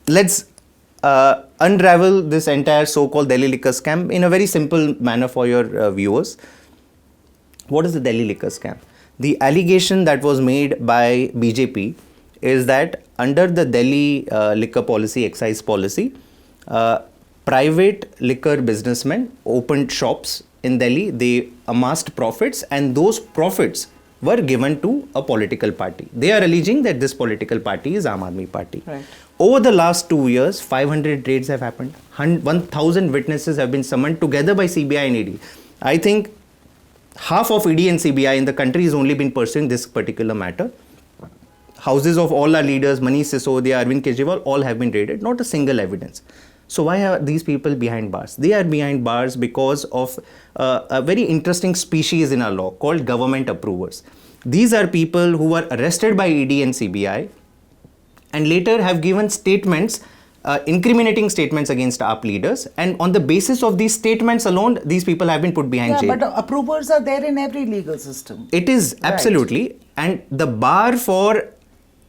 let's unravel this entire so-called Delhi liquor scam in a very simple manner for your viewers. What is the Delhi liquor scam? The allegation that was made by BJP is that under the Delhi liquor policy, excise policy, private liquor businessmen opened shops in Delhi, they amassed profits, and those profits were given to a political party. They are alleging that this political party is Aam Aadmi Party. Right. Over the last 2 years, 500 raids have happened. 1,000 witnesses have been summoned together by CBI and ED. I think half of ED and CBI in the country has only been pursuing this particular matter. Houses of all our leaders, Manish Sisodia, Arvind Kejriwal, all have been raided. Not a single evidence. So why are these people behind bars? They are behind bars because of a very interesting species in our law called government approvers. These are people who were arrested by ED and CBI and later have given statements, incriminating statements against AAP leaders, and on the basis of these statements alone, these people have been put behind jail. But approvers are there in every legal system. It is, absolutely. Right. And the bar for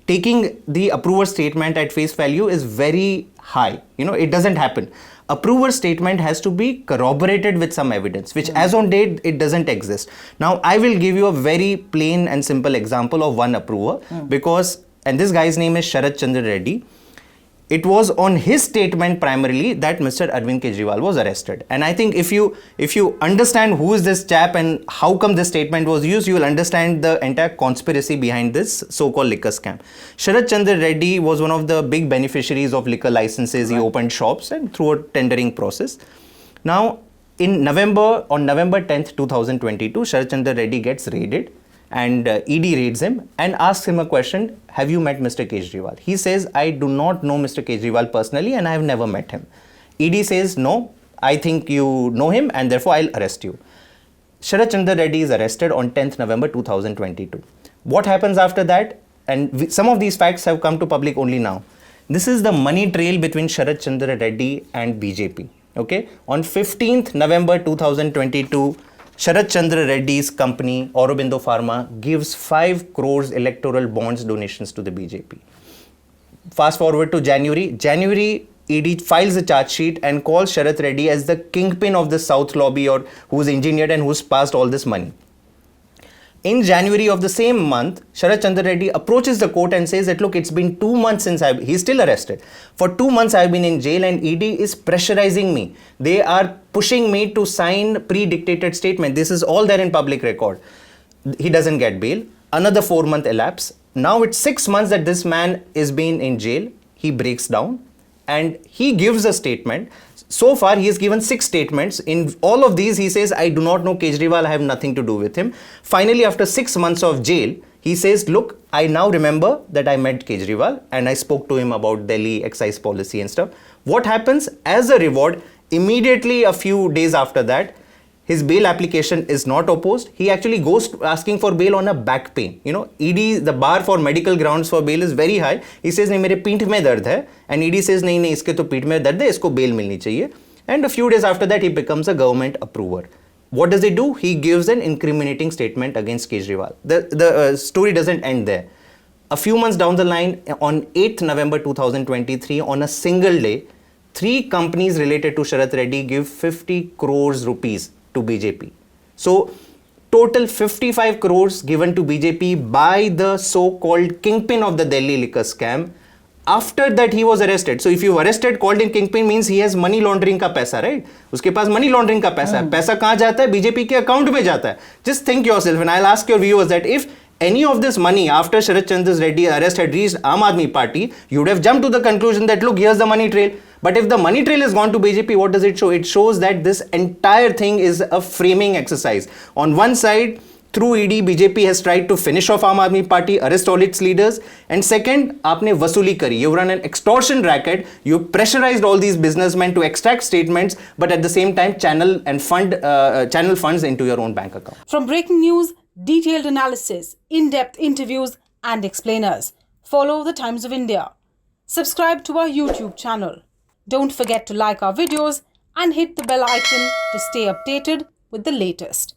taking the approver statement at face value is very high. It doesn't happen. Approver statement has to be corroborated with some evidence, which as on date, it doesn't exist. Now, I will give you a very plain and simple example of one approver because, and this guy's name is Sarath Reddy. It was on his statement primarily that Mr. Arvind Kejriwal was arrested. And I think if you understand who is this chap and how come this statement was used, you will understand the entire conspiracy behind this so-called liquor scam. Sarath Reddy was one of the big beneficiaries of liquor licenses. He opened shops and through a tendering process. Now, on November 10th, 2022, Sarath Reddy gets raided. And ED raids him and asks him a question, have you met Mr. Kejriwal? He says, I do not know Mr. Kejriwal personally and I have never met him. ED says, no, I think you know him and therefore I'll arrest you. Sarath Reddy is arrested on 10th November 2022. What happens after that? And some of these facts have come to public only now. This is the money trail between Sarath Reddy and BJP. Okay? On 15th November 2022, Sarath Reddy's company, Aurobindo Pharma, gives 5 crores electoral bonds donations to the BJP. Fast forward to January, ED files a charge sheet and calls Sarath Reddy as the kingpin of the South lobby or who's engineered and who's passed all this money. In January of the same month, Sarath Reddy approaches the court and says that, look, it's been 2 months since he's still arrested. For 2 months, I've been in jail and ED is pressurizing me. They are pushing me to sign pre-dictated statement. This is all there in public record. He doesn't get bail. Another 4 months elapse. Now it's 6 months that this man is being in jail. He breaks down and he gives a statement. So far, he has given 6 statements. In all of these, he says, I do not know Kejriwal, I have nothing to do with him. Finally, after 6 months of jail, he says, look, I now remember that I met Kejriwal and I spoke to him about Delhi excise policy and stuff. What happens? As a reward, immediately a few days after that, his bail application is not opposed. He actually goes asking for bail on a back pain. ED, the bar for medical grounds for bail is very high. He says, nahi, mere peeth mein dard hai. And ED says, nahi, iske to peeth mein dard hai, isko bail milni chahiye. And a few days after that, he becomes a government approver. What does he do? He gives an incriminating statement against Kejriwal. The story doesn't end there. A few months down the line, on 8th November 2023, on a single day, 3 companies related to Sarath Reddy give 50 crores rupees to BJP. So, total 55 crores given to BJP by the so-called kingpin of the Delhi liquor scam. After that, he was arrested. So, if you arrested, called in kingpin means he has money laundering का पैसा, right? उसके पास money laundering का पैसा है. पैसा कहाँ जाता है? BJP के account में जाता है. Just think yourself, and I'll ask your viewers that if any of this money after Sarath Reddy's arrest had reached Aam Aadmi Party, you would have jumped to the conclusion that, look, here's the money trail. But if the money trail has gone to BJP, what does it show? It shows that this entire thing is a framing exercise. On one side, through ED, BJP has tried to finish off Aam Aadmi Party, arrest all its leaders. And second, aapne vasuli kari. You run an extortion racket. You pressurized all these businessmen to extract statements, but at the same time, channel funds into your own bank account. From breaking news, detailed analysis, in-depth interviews, and explainers, follow the Times of India. Subscribe to our YouTube channel. Don't forget to like our videos and hit the bell icon to stay updated with the latest.